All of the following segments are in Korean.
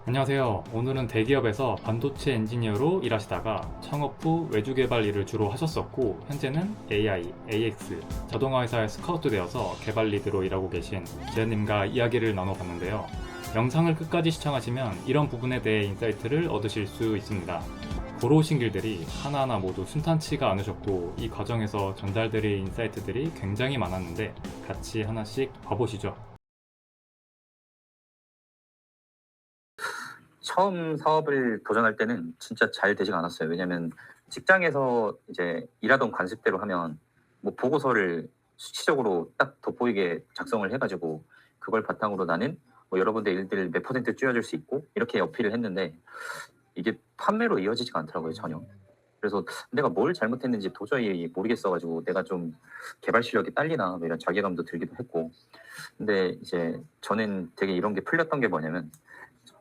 안녕하세요. 오늘은 대기업에서 반도체 엔지니어로 일하시다가 창업 후 외주 개발 일을 주로 하셨었고, 현재는 AI, AX, 자동화 회사에 스카우트 되어서 개발 리드로 일하고 계신 재현님과 이야기를 나눠봤는데요. 영상을 끝까지 시청하시면 이런 부분에 대해 인사이트를 얻으실 수 있습니다. 보러오신 길들이 하나하나 모두 순탄치가 않으셨고, 이 과정에서 전달드릴 인사이트들이 굉장히 많았는데 같이 하나씩 봐보시죠. 처음 사업을 도전할 때는 진짜 잘 되지가 않았어요. 왜냐면 직장에서 이제 일하던 관습대로 하면 뭐 보고서를 수치적으로 딱 돋보이게 작성을 해가지고 그걸 바탕으로 나는 뭐 여러분들 일들 몇 퍼센트 줄여줄 수 있고 이렇게 어필을 했는데 이게 판매로 이어지지가 않더라고요, 전혀. 그래서 내가 뭘 잘못했는지 도저히 모르겠어가지고 내가 좀 개발 실력이 딸리나 뭐 이런 자괴감도 들기도 했고. 근데 이제 저는 되게 이런 게 풀렸던 게 뭐냐면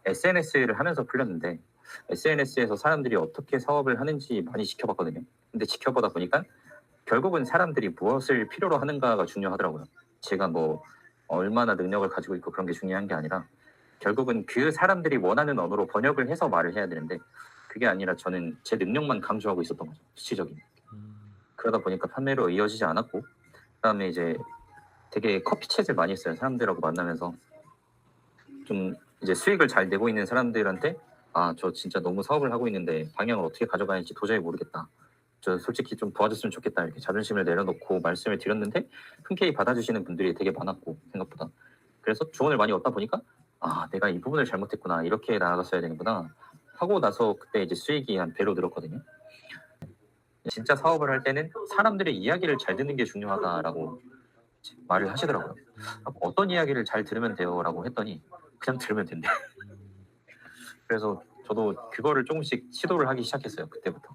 SNS를 하면서 풀렸는데 SNS에서 사람들이 어떻게 사업을 하는지 많이 지켜봤거든요. 근데 지켜보다 보니까 결국은 사람들이 무엇을 필요로 하는가가 중요하더라고요. 제가 뭐 얼마나 능력을 가지고 있고 그런 게 중요한 게 아니라 결국은 그 사람들이 원하는 언어로 번역을 해서 말을 해야 되는데 그게 아니라 저는 제 능력만 강조하고 있었던 거죠. 수치적인. 그러다 보니까 판매로 이어지지 않았고 그다음에 이제 되게 커피챗을 많이 했어요. 사람들하고 만나면서 좀 이제 수익을 잘 내고 있는 사람들한테 저 진짜 너무 사업을 하고 있는데 방향을 어떻게 가져가야 할지 도저히 모르겠다. 저 솔직히 좀 도와줬으면 좋겠다. 이렇게 자존심을 내려놓고 말씀을 드렸는데 흔쾌히 받아주시는 분들이 되게 많았고 생각보다. 그래서 조언을 많이 얻다 보니까 내가 이 부분을 잘못했구나. 이렇게 나아갔어야 되는구나. 하고 나서 그때 이제 수익이 한 배로 늘었거든요. 진짜 사업을 할 때는 사람들의 이야기를 잘 듣는 게 중요하다라고 말을 하시더라고요. 어떤 이야기를 잘 들으면 돼요라고 했더니 그냥 들으면 된대. 그래서 저도 그거를 조금씩 시도를 하기 시작했어요. 그때부터.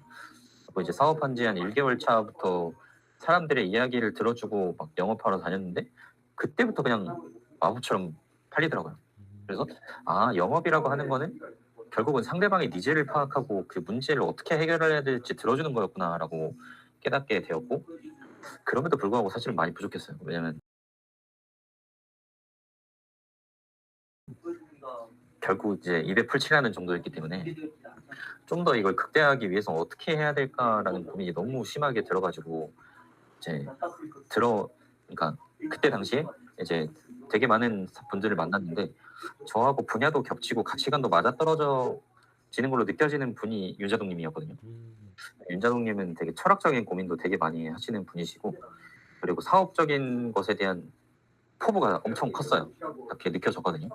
그리고 이제 사업한 지 한 1개월 차부터 사람들의 이야기를 들어주고 막 영업하러 다녔는데 그때부터 그냥 마법처럼 팔리더라고요. 그래서 영업이라고 하는 거는 결국은 상대방의 니즈를 파악하고 그 문제를 어떻게 해결해야 될지 들어주는 거였구나라고 깨닫게 되었고 그럼에도 불구하고 사실은 많이 부족했어요. 왜냐면 결국 이제 입에 풀칠하는 정도였기 때문에 좀 더 이걸 극대화하기 위해서 어떻게 해야 될까라는 고민이 너무 심하게 들어가지고 이제 그러니까 그때 당시에 이제 되게 많은 분들을 만났는데 저하고 분야도 겹치고 가치관도 맞아떨어지는 걸로 느껴지는 분이 윤자동님이었거든요. 윤자동님은 되게 철학적인 고민도 되게 많이 하시는 분이시고 그리고 사업적인 것에 대한 포부가 엄청 컸어요. 이렇게 느껴졌거든요.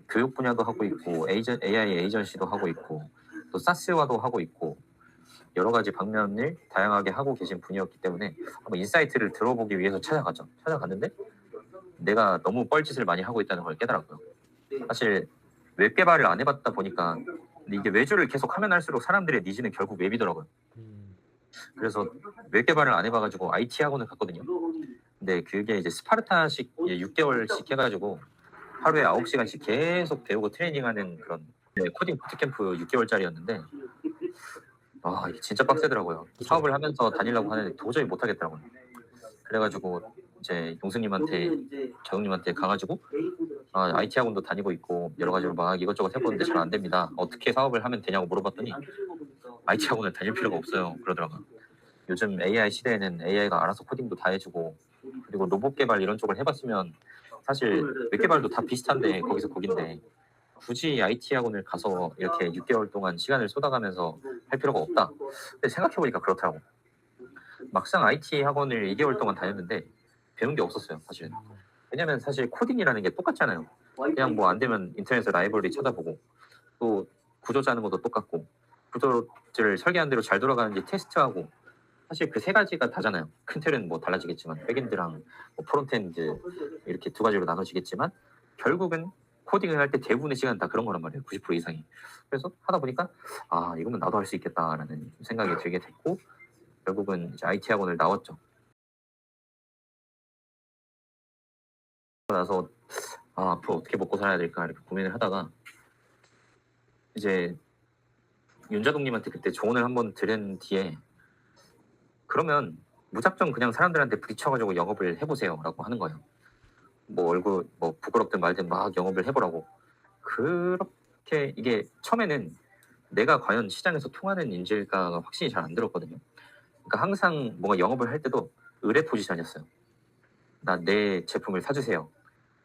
교육 분야도 하고 있고 AI 에이전시도 하고 있고 또 사스와도 하고 있고 여러 가지 방면을 다양하게 하고 계신 분이었기 때문에 한번 인사이트를 들어보기 위해서 찾아가죠. 찾아갔는데 내가 너무 뻘짓을 많이 하고 있다는 걸 깨달았고요. 사실 웹 개발을 안 해봤다 보니까 근데 이게 외주를 계속 하면 할수록 사람들의 니즈는 결국 웹이더라고요. 그래서 웹 개발을 안 해봐가지고 IT 학원을 갔거든요. 근데 그게 이제 스파르타식 6개월씩 해가지고 하루에 9시간씩 계속 배우고 트레이닝하는 그런 코딩 부트캠프 6개월짜리였는데 이게 진짜 빡세더라고요. 그죠? 사업을 하면서 다니려고 하는데 도저히 못 하겠더라고요. 그래가지고 이제 용수님한테 자동님한테 가가지고 IT 학원도 다니고 있고 여러 가지로 막 이것저것 해보는데 잘 안 됩니다. 어떻게 사업을 하면 되냐고 물어봤더니 IT 학원을 다닐 필요가 없어요. 그러더라고요. 요즘 AI 시대에는 AI가 알아서 코딩도 다 해주고 그리고 로봇 개발 이런 쪽을 해봤으면 사실 웹 개발도 다 비슷한데 거기서 거긴데 굳이 IT 학원을 가서 이렇게 6개월 동안 시간을 쏟아가면서 할 필요가 없다. 근데 생각해보니까 그렇더라고. 막상 IT 학원을 2개월 동안 다녔는데 배운 게 없었어요, 사실은. 왜냐면 사실 코딩이라는 게 똑같잖아요. 그냥 뭐 안 되면 인터넷에 라이브러리 찾아보고 또 구조 짜는 것도 똑같고 구조를 설계한 대로 잘 돌아가는지 테스트하고 사실 그 세 가지가 다잖아요. 큰 틀은 뭐 달라지겠지만 백엔드랑 뭐 프론트엔드 이렇게 두 가지로 나눠지겠지만 결국은 코딩을 할 때 대부분의 시간 다 그런 거란 말이에요. 90% 이상이. 그래서 하다 보니까 이거면 나도 할 수 있겠다라는 생각이 들게 됐고 결국은 이제 IT 학원을 나왔죠. 나서 앞으로 어떻게 먹고 살아야 될까 이렇게 고민을 하다가 이제 윤자동님한테 그때 조언을 한번 들은 뒤에 그러면 무작정 그냥 사람들한테 부딪혀가지고 영업을 해보세요라고 하는 거예요. 뭐 얼굴 뭐 부끄럽든 말든 막 영업을 해보라고. 그렇게 어떻게 이게 처음에는 내가 과연 시장에서 통하는 인재일까가 확신이 잘 안 들었거든요. 그러니까 항상 뭔가 영업을 할 때도 의뢰 포지션이었어요. 나 내 제품을 사주세요.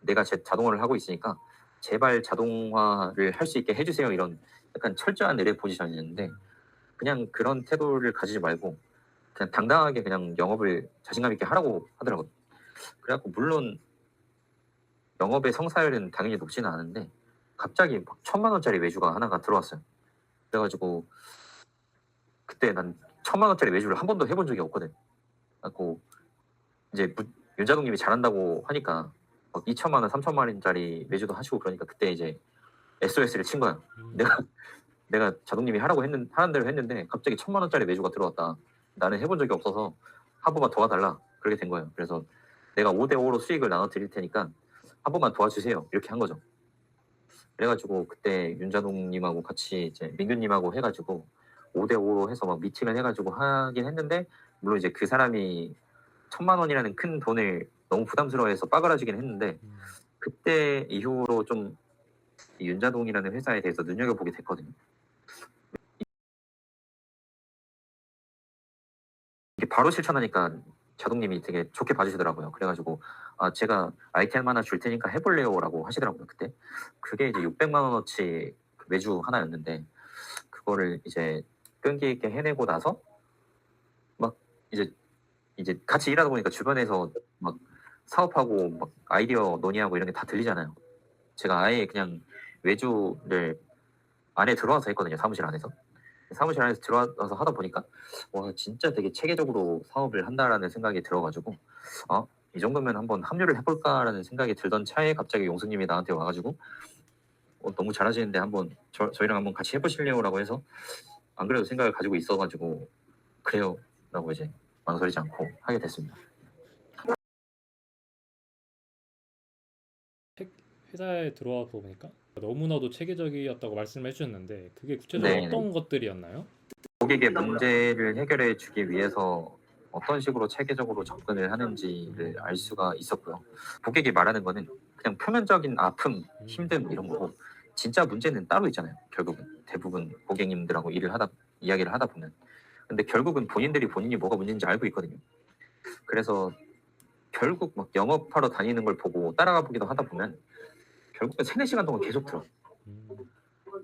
내가 제 자동화를 하고 있으니까 제발 자동화를 할 수 있게 해주세요. 이런 약간 철저한 의뢰 포지션이었는데 그냥 그런 태도를 가지지 말고 그냥 당당하게 그냥 영업을 자신감 있게 하라고 하더라고요. 그래갖고 물론 영업의 성사율은 당연히 높지는 않은데 갑자기 막 1,000만 원짜리 외주가 하나가 들어왔어요. 그래가지고 그때 난 1,000만 원짜리 외주를 한 번도 해본 적이 없거든. 그래갖고 이제 윤자동님이 잘한다고 하니까 막 2천만 원, 3천만 원짜리 외주도 하시고 그러니까 그때 이제 SOS를 친 거야. 내가 자동님이 하는 대로 했는데 갑자기 1,000만 원짜리 외주가 들어왔다. 나는 해본 적이 없어서 한 번만 도와달라. 그렇게 된 거예요. 그래서 내가 5대5로 수익을 나눠 드릴 테니까 한 번만 도와주세요. 이렇게 한 거죠. 그래가지고 그때 윤자동님하고 같이 이제 민규님하고 해가지고 5대5로 해서 막 미팅을 해가지고 하긴 했는데 물론 이제 그 사람이 1,000만 원이라는 큰 돈을 너무 부담스러워해서 빠그라지긴 했는데 그때 이후로 좀 이 윤자동이라는 회사에 대해서 눈여겨보게 됐거든요. 이게 바로 실천하니까 자동님이 되게 좋게 봐주시더라고요. 그래가지고 아 제가 아이템 하나 줄 테니까 해볼래요라고 하시더라고요. 그때 그게 이제 600만 원어치 매주 하나였는데 그거를 이제 끈기 있게 해내고 나서 막 이제 같이 일하다 보니까 주변에서 막 사업하고 막 아이디어 논의하고 이런 게 다 들리잖아요. 제가 아예 그냥 외주를 안에 들어와서 했거든요. 사무실 안에서. 사무실 안에서 들어와서 하다 보니까 와 진짜 되게 체계적으로 사업을 한다라는 생각이 들어가지고 이 정도면 한번 합류를 해볼까라는 생각이 들던 차에 갑자기 용수님이 나한테 와가지고 너무 잘하시는데 한번 저희랑 한번 같이 해보실래요라고 해서 안 그래도 생각을 가지고 있어가지고 그래요 라고 이제 망설이지 않고 하게 됐습니다. 회사에 들어와 보니까 너무나도 체계적이었다고 말씀해 주셨는데 그게 구체적으로 네, 어떤 것들이었나요? 고객의 문제를 해결해 주기 위해서 어떤 식으로 체계적으로 접근을 하는지를 알 수가 있었고요. 고객이 말하는 거는 그냥 표면적인 아픔, 힘듦 이런 거고 진짜 문제는 따로 있잖아요. 결국은 대부분 고객님들하고 이야기를 하다 보면 근데 결국은 본인들이 본인이 뭐가 문제인지 알고 있거든요. 그래서 결국 막 영업하러 다니는 걸 보고 따라가 보기도 하다 보면 결국은 3-4시간 동안 계속 들어.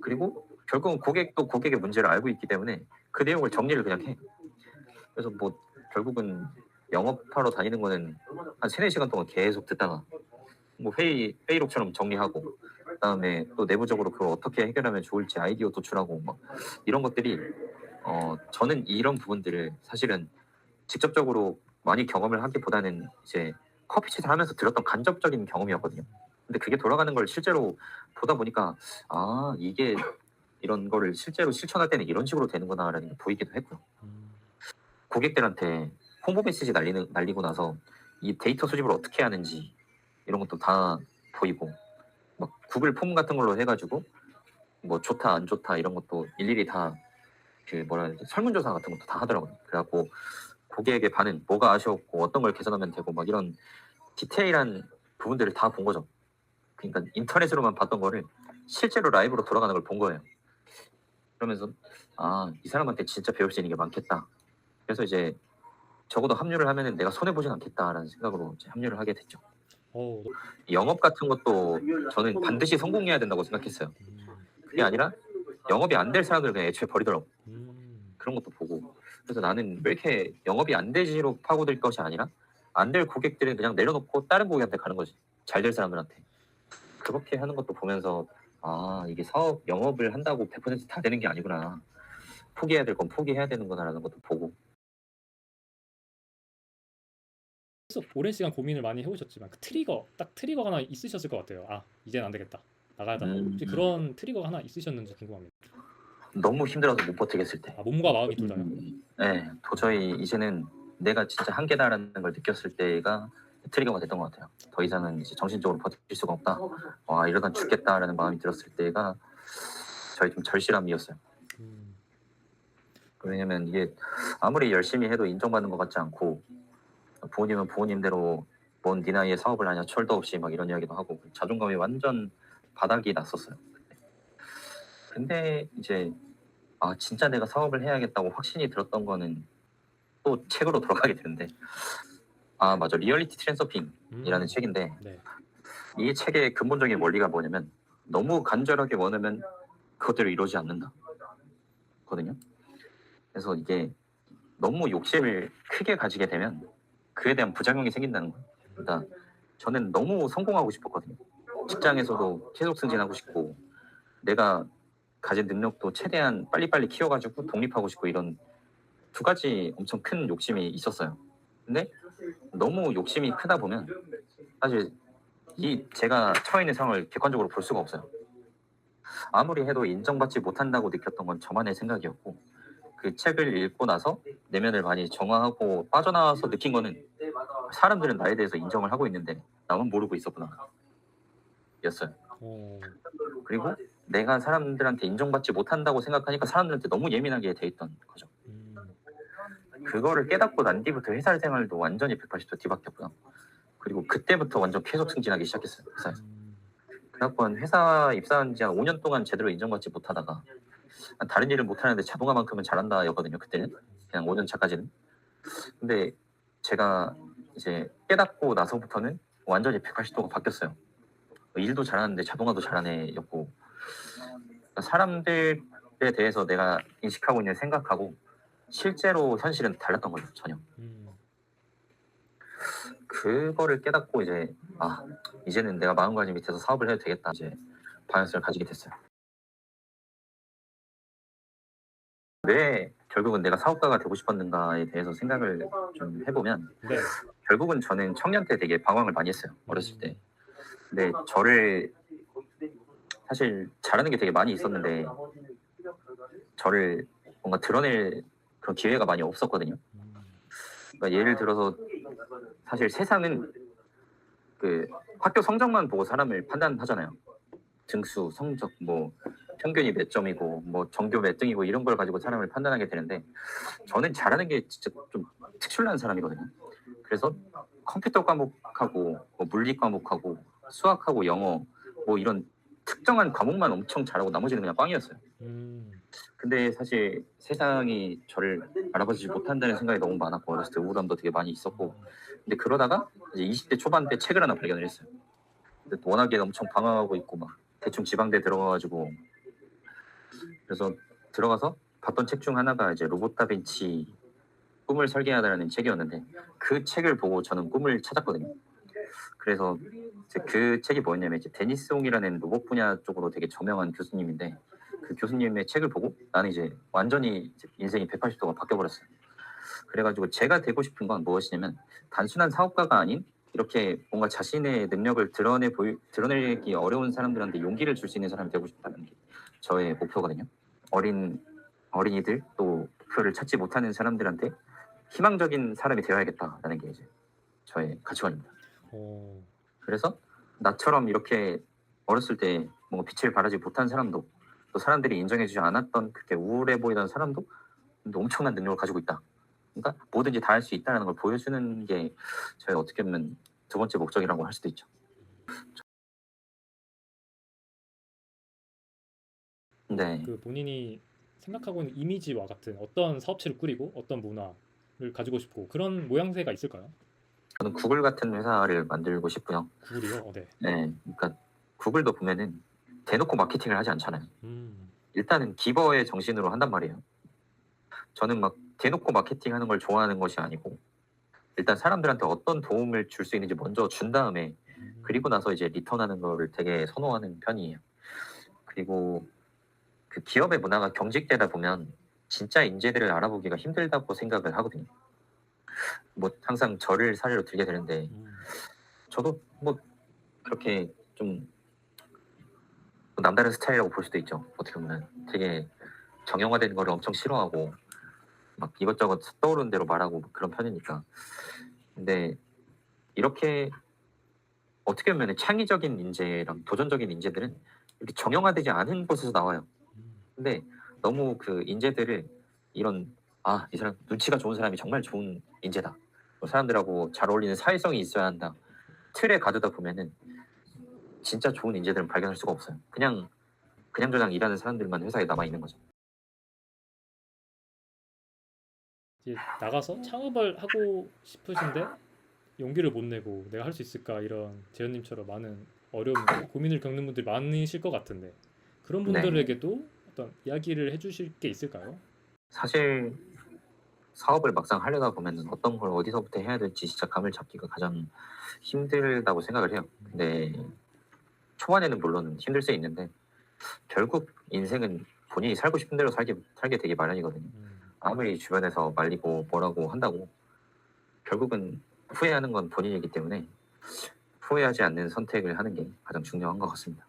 그리고 결국은 고객도 고객의 문제를 알고 있기 때문에 그 내용을 정리를 그냥 해. 그래서 뭐 결국은 영업하러 다니는 거는 한 3-4시간 동안 계속 듣다가 뭐 회의록처럼 정리하고 그다음에 또 내부적으로 그걸 어떻게 해결하면 좋을지 아이디어 도출하고 막 이런 것들이 저는 이런 부분들을 사실은 직접적으로 많이 경험을 하기보다는 이제 커피챗을 하면서 들었던 간접적인 경험이었거든요. 근데 그게 돌아가는 걸 실제로 보다 보니까 이게 이런 거를 실제로 실천할 때는 이런 식으로 되는구나라는 게 보이기도 했고요. 고객들한테 홍보 메시지 날리고 나서 이 데이터 수집을 어떻게 하는지 이런 것도 다 보이고 막 구글 폼 같은 걸로 해가지고 뭐 좋다 안 좋다 이런 것도 일일이 다 그 뭐라 해야 되지 설문조사 같은 것도 다 하더라고요. 그래갖고 고객의 반응 뭐가 아쉬웠고 어떤 걸 개선하면 되고 막 이런 디테일한 부분들을 다 본 거죠. 그러니까 인터넷으로만 봤던 거를 실제로 라이브로 돌아가는 걸 본 거예요. 그러면서 이 사람한테 진짜 배울 수 있는 게 많겠다. 그래서 이제 적어도 합류를 하면은 내가 손해 보진 않겠다라는 생각으로 이제 합류를 하게 됐죠. 어, 영업 같은 것도 저는 반드시 성공해야 된다고 생각했어요. 그게 아니라 영업이 안 될 사람들 그냥 애초에 버리더라고. 그런 것도 보고. 그래서 나는 왜 이렇게 영업이 안 되지로 파고들 것이 아니라 안 될 고객들은 그냥 내려놓고 다른 고객한테 가는 거지. 잘 될 사람들한테. 그렇게 하는 것도 보면서 이게 사업 영업을 한다고 100%다 되는 게 아니구나. 포기해야 될 건 포기해야 되는구나라는 것도 보고. 그래서 오랜 시간 고민을 많이 해오셨지만 그 트리거가 하나 있으셨을 것 같아요. 이제는 안 되겠다. 나가야 다. 혹시 그런 트리거가 하나 있으셨는지 궁금합니다. 너무 힘들어서 못 버티겠을 때. 몸과 마음이 둘 다요? 네, 도저히 이제는 내가 진짜 한계다라는 걸 느꼈을 때가 트리거가 됐던 것 같아요. 더 이상은 이제 정신적으로 버틸 수가 없다. 이러다 죽겠다라는 마음이 들었을 때가 저희 좀 절실함이었어요. 왜냐면 이게 아무리 열심히 해도 인정받는 것 같지 않고 부모님은 부모님대로 뭔 네 나이에 사업을 하냐 철도 없이 막 이런 이야기도 하고 자존감이 완전 바닥이 났었어요. 근데 이제 진짜 내가 사업을 해야겠다고 확신이 들었던 거는 또 책으로 돌아가게 되는데, 맞아, 리얼리티 트랜서핑이라는 책인데, 네. 이 책의 근본적인 원리가 뭐냐면 너무 간절하게 원하면 그것대로 이루어지지 않는다 거든요. 그래서 이게 너무 욕심을 크게 가지게 되면 그에 대한 부작용이 생긴다는 거예요. 그러니까 저는 너무 성공하고 싶었거든요. 직장에서도 계속 승진하고 싶고, 내가 가진 능력도 최대한 빨리빨리 키워가지고 독립하고 싶고, 이런 두 가지 엄청 큰 욕심이 있었어요. 근데 너무 욕심이 크다 보면 사실 제가 처해 있는 상황을 객관적으로 볼 수가 없어요. 아무리 해도 인정받지 못한다고 느꼈던 건 저만의 생각이었고, 그 책을 읽고 나서 내면을 많이 정화하고 빠져나와서 느낀 거는 사람들은 나에 대해서 인정을 하고 있는데 나만 모르고 있었구나 였어요. 그리고 내가 사람들한테 인정받지 못한다고 생각하니까 사람들한테 너무 예민하게 돼 있던 거죠. 그거를 깨닫고 난 뒤부터 회사 생활도 완전히 180도 뒤바뀌었고요. 그리고 그때부터 완전 계속 승진하기 시작했어요, 회사에서. 그래갖고 회사 입사한 지 한 5년 동안 제대로 인정받지 못하다가, 다른 일을 못하는데 자동화만큼은 잘한다 였거든요, 그때는. 그냥 5년 차까지는. 근데 제가 이제 깨닫고 나서부터는 완전히 180도가 바뀌었어요. 일도 잘하는데 자동화도 잘하네 였고, 그러니까 사람들에 대해서 내가 인식하고 있는 생각하고 실제로 현실은 달랐던 거죠, 전혀. 그거를 깨닫고 이제 이제는 내가 마음가짐 밑에서 사업을 해도 되겠다, 이제 방향성을 가지게 됐어요. 왜 결국은 내가 사업가가 되고 싶었는가에 대해서 생각을 좀 해보면, 네. 결국은 저는 청년 때 되게 방황을 많이 했어요, 어렸을 때. 근데 저를 사실 잘하는 게 되게 많이 있었는데 저를 뭔가 드러낼 그런 기회가 많이 없었거든요. 그러니까 예를 들어서 사실 세상은 그 학교 성적만 보고 사람을 판단하잖아요. 등수, 성적, 뭐 평균이 몇 점이고 뭐 전교 몇 등이고 이런 걸 가지고 사람을 판단하게 되는데, 저는 잘하는 게 진짜 좀 특출난 사람이거든요. 그래서 컴퓨터 과목하고 뭐 물리 과목하고 수학하고 영어 뭐 이런 특정한 과목만 엄청 잘하고 나머지는 그냥 꽝이었어요. 근데 사실 세상이 저를 알아보지 못한다는 생각이 너무 많았고, 어렸을 때 우울함도 되게 많이 있었고, 근데 그러다가 이제 20대 초반 때 책을 하나 발견을 했어요. 근데 워낙에 엄청 방황하고 있고 막 대충 지방대 들어가가지고, 그래서 들어가서 봤던 책 중 하나가 이제 로봇 다빈치 꿈을 설계하다라는 책이었는데, 그 책을 보고 저는 꿈을 찾았거든요. 그래서 이제 그 책이 뭐였냐면 이제 데니스 홍이라는 로봇 분야 쪽으로 되게 저명한 교수님인데, 그 교수님의 책을 보고 나는 이제 완전히 이제 인생이 180도가 바뀌어버렸어요. 그래가지고 제가 되고 싶은 건 무엇이냐면, 단순한 사업가가 아닌 이렇게 뭔가 자신의 능력을 드러내기 어려운 사람들한테 용기를 줄 수 있는 사람이 되고 싶다는 게 저의 목표거든요. 어린이들, 또 목표를 찾지 못하는 사람들한테 희망적인 사람이 되어야겠다라는 게 이제 저의 가치관입니다. 그래서 나처럼 이렇게 어렸을 때 뭔가 빛을 발하지 못한 사람도, 또 사람들이 인정해주지 않았던 그렇게 우울해 보이던 사람도 근데 엄청난 능력을 가지고 있다. 그러니까 뭐든지 다 할 수 있다는 걸 보여주는 게 저희 어떻게 보면 두 번째 목적이라고 할 수도 있죠. 네. 그 본인이 생각하고 있는 이미지와 같은 어떤 사업체를 꾸리고 어떤 문화를 가지고 싶고 그런 모양새가 있을까요? 저는 구글 같은 회사를 만들고 싶고요. 구글이요? 네. 네. 그러니까 구글도 보면은 대놓고 마케팅을 하지 않잖아요. 일단은 기버의 정신으로 한단 말이에요. 저는 막 대놓고 마케팅하는 걸 좋아하는 것이 아니고, 일단 사람들한테 어떤 도움을 줄 수 있는지 먼저 준 다음에 그리고 나서 이제 리턴하는 거를 되게 선호하는 편이에요. 그리고 그 기업의 문화가 경직되다 보면 진짜 인재들을 알아보기가 힘들다고 생각을 하거든요. 뭐 항상 저를 사례로 들게 되는데, 저도 뭐 그렇게 좀 남다른 스타일이라고 볼 수도 있죠. 어떻게 보면 되게 정형화된 거를 엄청 싫어하고 막 이것저것 떠오르는 대로 말하고 그런 편이니까. 근데 이렇게 어떻게 보면 창의적인 인재랑 도전적인 인재들은 이렇게 정형화되지 않은 곳에서 나와요. 근데 너무 그 인재들을 이런 이 사람 눈치가 좋은 사람이 정말 좋은 인재다, 뭐 사람들하고 잘 어울리는 사회성이 있어야 한다 틀에 가두다 보면은 진짜 좋은 인재들은 발견할 수가 없어요. 그냥 그냥저냥 일하는 사람들만 회사에 남아 있는 거죠. 이제 나가서 창업을 하고 싶으신데 용기를 못 내고 내가 할 수 있을까 이런 재현님처럼 많은 어려움, 고민을 겪는 분들이 많으실 것 같은데 그런 네. 분들에게도 어떤 이야기를 해주실 게 있을까요? 사실 사업을 막상 하려다 보면 어떤 걸 어디서부터 해야 될지 진짜 감을 잡기가 가장 힘들다고 생각을 해요. 근데 초반에는 물론 힘들 수 있는데 결국 인생은 본인이 살고 싶은 대로 살게 되기 마련이거든요. 아무리 주변에서 말리고 뭐라고 한다고 결국은 후회하는 건 본인이기 때문에 후회하지 않는 선택을 하는 게 가장 중요한 것 같습니다.